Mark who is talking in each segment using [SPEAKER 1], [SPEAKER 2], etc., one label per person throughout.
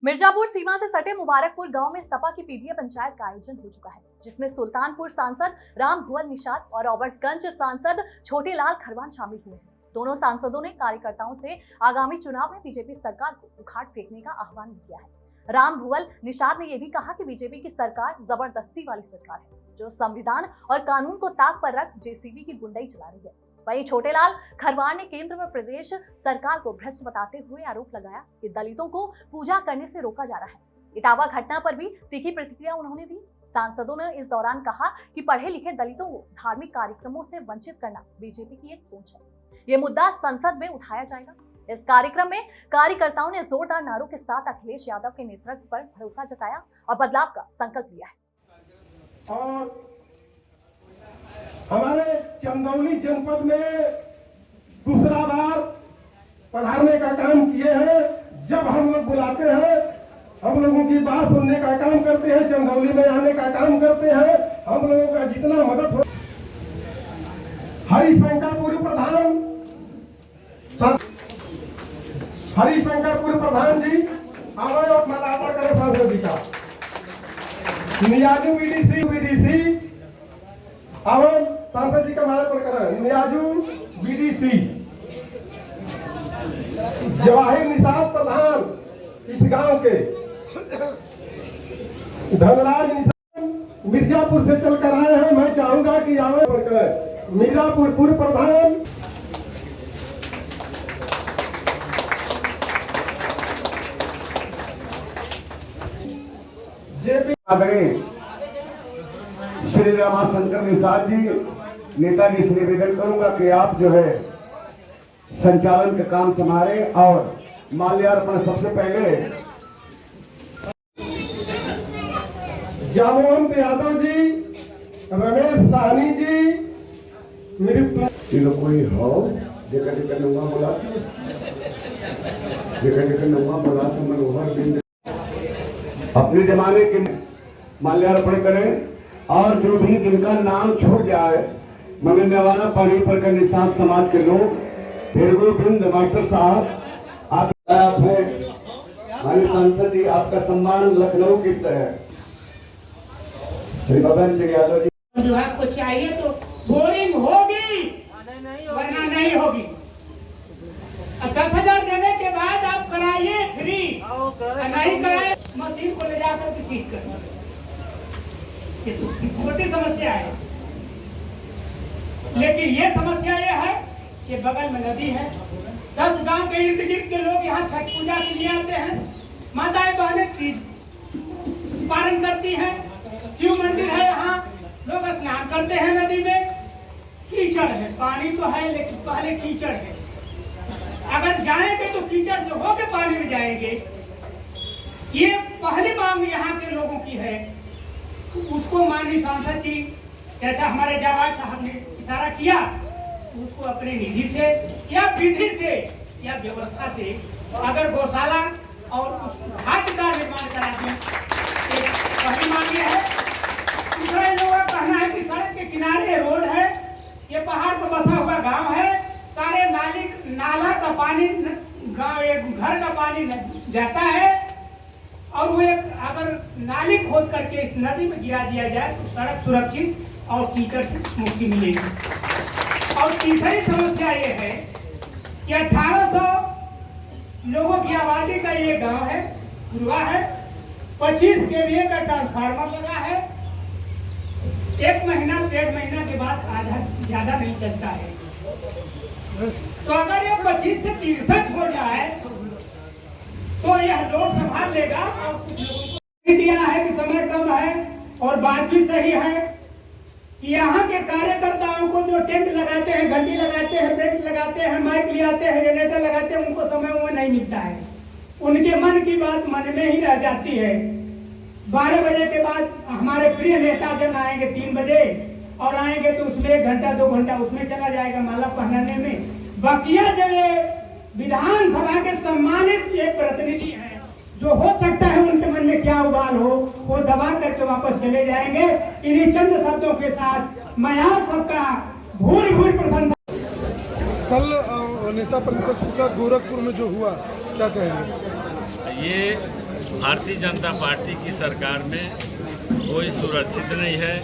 [SPEAKER 1] मिर्जापुर सीमा से सटे मुबारकपुर गांव में सपा की पीडीए पंचायत का आयोजन हो चुका है, जिसमें सुल्तानपुर सांसद राम भुवन निषाद और रॉबर्ट्सगंज सांसद छोटेलाल खरवान शामिल हुए हैं। दोनों सांसदों ने कार्यकर्ताओं से आगामी चुनाव में बीजेपी सरकार को उखाड़ फेंकने का आह्वान किया है। राम भुवन निषाद ने यह भी कहा कि बीजेपी की सरकार जबरदस्ती वाली सरकार है, जो संविधान और कानून को ताक पर रख जेसीबी की गुंडाई चला रही है। वहीं छोटेलाल खरवान ने केंद्र में प्रदेश सरकार को भ्रष्ट बताते हुए आरोप लगाया कि दलितों को पूजा करने से रोका जा रहा है। इटावा घटना पर भी तीखी प्रतिक्रिया उन्होंने दी। सांसदों ने इस दौरान कहा कि पढ़े लिखे दलितों को धार्मिक कार्यक्रमों से वंचित करना बीजेपी की एक सोच है। ये मुद्दा संसद में उठाया जाएगा। इस कार्यक्रम में कार्यकर्ताओं ने जोरदार नारों के साथ अखिलेश यादव के नेतृत्व पर भरोसा जताया और बदलाव का संकल्प लिया है।
[SPEAKER 2] और हमारे चंदौली जनपद में दूसरा बार पधारने का काम किए हैं। जब हम लोग बुलाते हैं, हम लोगों की बात सुनने का काम करते हैं, चंदौली में आने का काम करते हैं। हम लोगों का जितना मदद हो, हरिशंकरपुर प्रधान जी आवे और मलाता करे सांसद जी का नियाजू बीडीसी आवे सांसद जी का मालापन करें। नियाजू बीडीसी जवाहिर निषाद प्रधान इस गांव के, धनराज निषाद मिर्जापुर से चलकर आए हैं। मैं चाहूंगा कि आवे करें। मिर्जापुर पूर्व प्रधान
[SPEAKER 3] श्री रामाशंकर निषाद जी, नेताजी से निवेदन करूंगा कि आप जो है संचालन का काम संभाले और माल्यार्पण सबसे पहले
[SPEAKER 2] जामवंत यादव जी, रमेश साहनी जी,
[SPEAKER 3] मेरे कोई हो जेकर नौवा बोला तो मनोहर बिंद अपने जमाने के माल्यार्पण करें और जो भी जिनका नाम छूट जाए मगर नवाना पानी पर का निषाद समाज के लोग, फिर गोविंद मास्टर साहब आप है हमारे सांसद जी, आपका सम्मान लखनऊ की तरह श्री बबन सिंह यादव जी।
[SPEAKER 4] विभाग को चाहिए तो बोरिंग होगी वरना नहीं होगी। 10,000 देने के बाद आप कराइए फ्री, नहीं कराए मशीन को ले जाकर के सीट कर। छोटी समस्या है, लेकिन ये समस्या ये है कि बगल में नदी है। 10 गांव के इर्द गिर्द के लोग यहाँ छठ पूजा के लिए आते हैं। माताएं बहनें तीज पारण करती हैं। शिव मंदिर है, यहाँ लोग स्नान करते हैं। नदी में कीचड़ है, पानी तो है लेकिन पहले कीचड़ है। अगर जाएंगे तो कीचड़ से होके पानी में जाएंगे। ये पहली मांग यहाँ के लोगों की है। उसको माननीय सांसद जी, जैसा हमारे जवाब साहब ने इशारा किया, उसको अपने निधि से या विधि से या व्यवस्था से अगर गौशाला और उस घाट का निर्माण करा दें, पहली मांग ये है। दूसरा इन लोगों का कहना है कि सड़क के किनारे रोड है, ये पहाड़ पर बसा हुआ गांव है, सारे नाला का पानी घर का पानी जाता है और वो अगर नाली खोद करके इस नदी में गिरा दिया जाए तो सड़क सुरक्षित और कीचड़ से मुक्ति मिलेगी। और तीसरी समस्या ये है कि 1800 लोगों की आबादी का ये गांव है, गुरुआ है। 25 kVA का ट्रांसफार्मर लगा है। 1 महीना 1.5 महीना के बाद आधा ज्यादा नहीं चलता है। तो अगर ये 25 से 63 हो जाए तो यह लोड संभाल लेगा। और कुछ लोगों को दिया है कि समय कम है और बात भी सही है कि यहाँ के कार्यकर्ताओं को जो टेंट लगाते हैं, घंटी लगाते हैं, बेल्ट लगाते हैं, माइक ले आते हैं, जनरेटर लगाते हैं, उनको समय में नहीं मिलता है। उनके मन की बात मन में ही रह जाती है। 12 बजे के बाद हमारे प्रिय नेता जन आएंगे 3 बजे और आएंगे तो उसमें 1 घंटा 2 घंटा उसमें चला जाएगा माला पहनाने में। बकिया जब ये विधानसभा के सम्मानित एक प्रतिनिधि हैं, जो हो सकता है उनके मन में क्या उबाल हो, वो दबा करके वापस चले जाएंगे। इन्हीं चंद शब्दों के साथ मैं आप सबका भूरी भूरी प्रशंसा।
[SPEAKER 5] कल नेता प्रतिपक्ष के साथ गोरखपुर में जो हुआ, क्या कहेंगे?
[SPEAKER 6] ये
[SPEAKER 5] भारतीय जनता पार्टी की सरकार में कोई सुरक्षित नहीं है,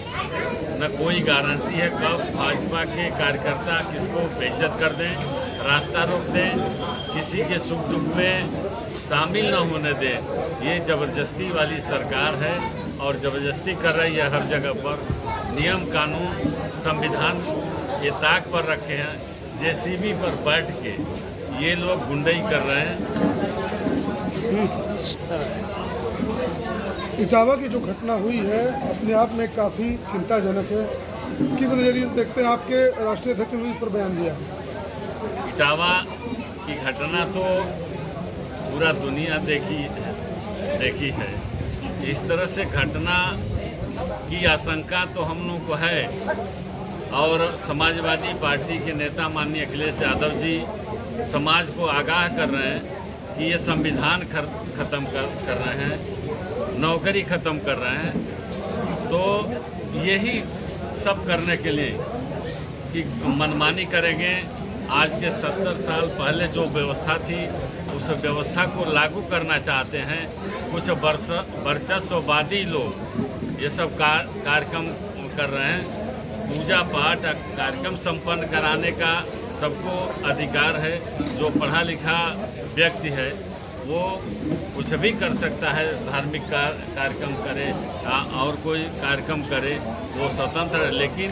[SPEAKER 5] न कोई गारंटी है कब भाजपा के कार्यकर्ता किसको बेइज्जत कर दें, रास्ता रोक दें, किसी के सुख दुख में शामिल न होने दें। ये ज़बरदस्ती वाली सरकार है और ज़बरदस्ती कर रही है हर जगह पर। नियम कानून संविधान ये ताक पर रखे हैं, जेसीबी पर बैठ के ये लोग गुंडई कर रहे हैं।
[SPEAKER 6] इटावा की जो घटना हुई है अपने आप में काफ़ी चिंताजनक है। किस नज़रिए से देखते हैं? आपके राष्ट्रीय अध्यक्ष ने इस पर बयान दिया।
[SPEAKER 5] इटावा की घटना तो पूरा दुनिया देखी है। इस तरह से घटना की आशंका तो हम लोग को है और समाजवादी पार्टी के नेता माननीय अखिलेश यादव जी समाज को आगाह कर रहे हैं कि ये संविधान ख़त्म कर रहे हैं, नौकरी ख़त्म कर रहे हैं। तो यही सब करने के लिए कि मनमानी करेंगे। आज के 70 साल पहले जो व्यवस्था थी उस व्यवस्था को लागू करना चाहते हैं कुछ वर्चस्ववादी लोग। ये सब कार्यक्रम कर रहे हैं। पूजा पाठ कार्यक्रम संपन्न कराने का सबको अधिकार है। जो पढ़ा लिखा व्यक्ति है वो कुछ भी कर सकता है, धार्मिक कार्यक्रम करे और कोई कार्यक्रम करे, वो स्वतंत्र है। लेकिन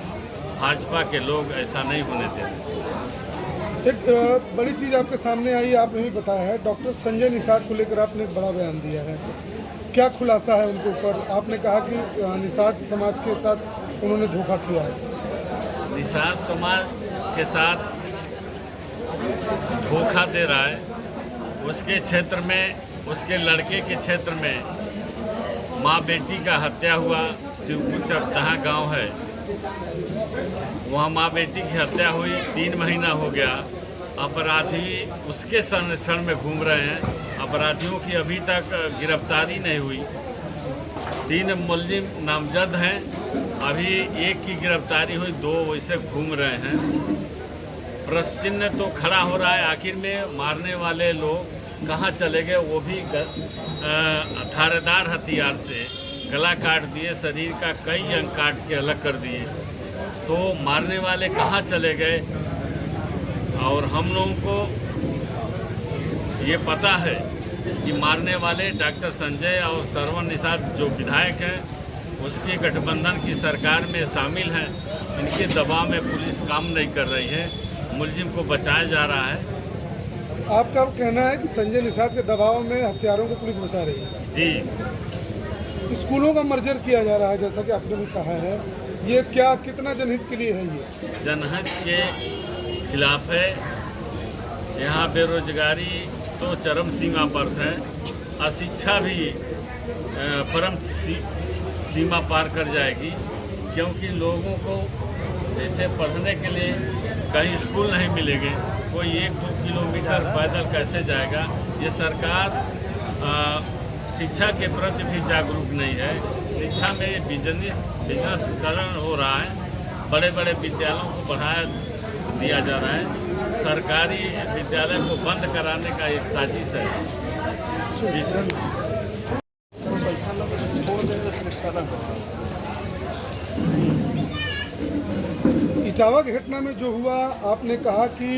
[SPEAKER 5] भाजपा के लोग ऐसा नहीं होने देते।
[SPEAKER 6] एक बड़ी चीज़ आपके सामने आई, आपने भी बताया है, डॉक्टर संजय निषाद को लेकर आपने एक बड़ा बयान दिया है। क्या खुलासा है उनके ऊपर? आपने कहा कि निषाद समाज के साथ उन्होंने धोखा किया है।
[SPEAKER 5] निषाद समाज के साथ धोखा दे रहा है। उसके क्षेत्र में, उसके लड़के के क्षेत्र में माँ बेटी का हत्या हुआ। शिवपुर चपटहा गांव है, वहाँ माँ बेटी की हत्या हुई, 3 महीना हो गया। अपराधी उसके संरक्षण में घूम रहे हैं। अपराधियों की अभी तक गिरफ्तारी नहीं हुई। 3 मुलजिम नामजद हैं, अभी एक की गिरफ्तारी हुई, 2 वैसे घूम रहे हैं। प्रश्न चिन्ह तो खड़ा हो रहा है, आखिर में मारने वाले लोग कहाँ चले गए? वो भी धारदार हथियार से गला काट दिए, शरीर का कई अंग काट के अलग कर दिए। तो मारने वाले कहाँ चले गए? और हम लोगों को ये पता है कि मारने वाले डॉक्टर संजय और श्रवण निषाद जो विधायक हैं उसके गठबंधन की सरकार में शामिल हैं। इनके दबाव में पुलिस काम नहीं कर रही है, मुलजिम को बचाया जा रहा है।
[SPEAKER 6] आपका कहना है कि संजय निषाद के दबाव में हत्यारों को पुलिस बचा रही है?
[SPEAKER 5] जी।
[SPEAKER 6] स्कूलों का मर्जर किया जा रहा है जैसा कि आपने भी कहा है, ये क्या कितना जनहित के लिए है? ये
[SPEAKER 5] जनहित के खिलाफ है। यहाँ बेरोजगारी तो चरम सीमा पर है, अशिक्षा भी परम सीमा पार कर जाएगी, क्योंकि लोगों को जैसे पढ़ने के लिए कहीं स्कूल नहीं मिलेंगे, कोई 1-2 किलोमीटर पैदल कैसे जाएगा। ये सरकार शिक्षा के प्रति भी जागरूक नहीं है। शिक्षा में बिजनेसकरण हो रहा है। बड़े बड़े विद्यालयों को बढ़ाया दिया जा रहा है। सरकारी विद्यालय को बंद कराने का एक साजिश है। जी सर।
[SPEAKER 6] इटावा की घटना में जो हुआ, आपने कहा कि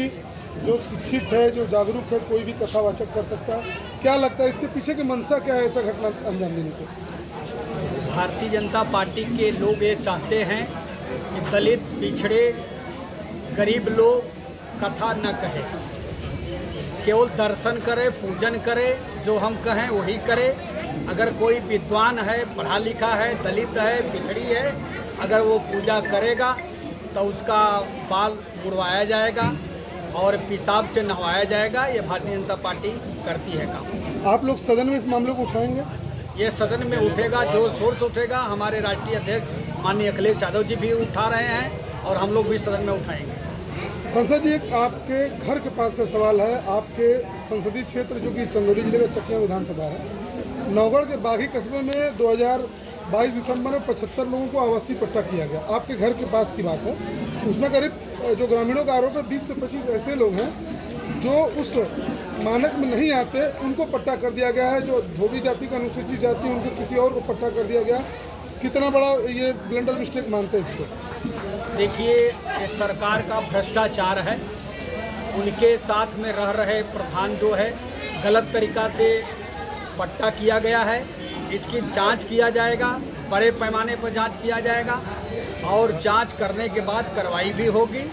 [SPEAKER 6] जो शिक्षित है, जो जागरूक है, कोई भी कथावाचक कर सकता है। क्या लगता है इसके पीछे की मंशा क्या है ऐसा घटना अंजाम देने को?
[SPEAKER 7] भारतीय जनता पार्टी के लोग ये चाहते हैं कि दलित, पिछड़े, गरीब लोग कथा न कहे, केवल दर्शन करे, पूजन करे, जो हम कहें वही करे। अगर कोई विद्वान है, पढ़ा लिखा है, दलित है, पिछड़ी है, अगर वो पूजा करेगा तो उसका बाल उड़वाया जाएगा और पेशाब से नहवाया जाएगा। ये भारतीय जनता पार्टी करती है काम।
[SPEAKER 6] आप लोग सदन में इस मामले को उठाएंगे?
[SPEAKER 7] ये सदन में उठेगा, जोर शोर से उठेगा। हमारे राष्ट्रीय अध्यक्ष माननीय अखिलेश यादव जी भी उठा रहे हैं और हम लोग भी सदन में उठाएंगे।
[SPEAKER 6] संसद जी, एक आपके घर के पास का सवाल है। आपके संसदीय क्षेत्र जो कि चंदौली जिले का चकिया विधानसभा है, नौगढ़ के बागी कस्बे में 2022 दिसंबर में 75 लोगों को आवासीय पट्टा किया गया। आपके घर के पास की बात है। उसमें करीब जो ग्रामीणों का आरोप है 20 से 25 ऐसे लोग हैं जो उस मानक में नहीं आते उनको पट्टा कर दिया गया है। जो धोबी जाति का अनुसूचित जाति उनको किसी और को पट्टा कर दिया गया। कितना बड़ा ये ब्लंडर मिस्टेक मानते हैं इसको?
[SPEAKER 7] देखिए, ये सरकार का भ्रष्टाचार है। उनके साथ में रह रहे प्रधान जो है गलत तरीका से पट्टा किया गया है। इसकी जांच किया जाएगा, बड़े पैमाने पर जांच किया जाएगा और जांच करने के बाद कार्रवाई भी होगी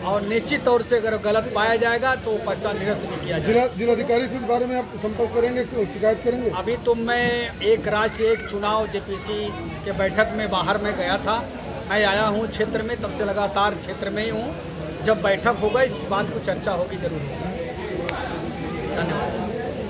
[SPEAKER 7] और निश्चित तौर से अगर गलत पाया जाएगा तो पट्टा निरस्त भी किया जाएगा।
[SPEAKER 6] जिलाधिकारी से इस बारे में आप संपर्क करेंगे, शिकायत करेंगे?
[SPEAKER 7] अभी तो मैं एक राज्य एक चुनाव जेपीसी के बैठक में बाहर में गया था। मैं आया हूँ क्षेत्र में, तब से लगातार क्षेत्र में ही हूँ। जब बैठक होगा इस बात को चर्चा होगी जरूर।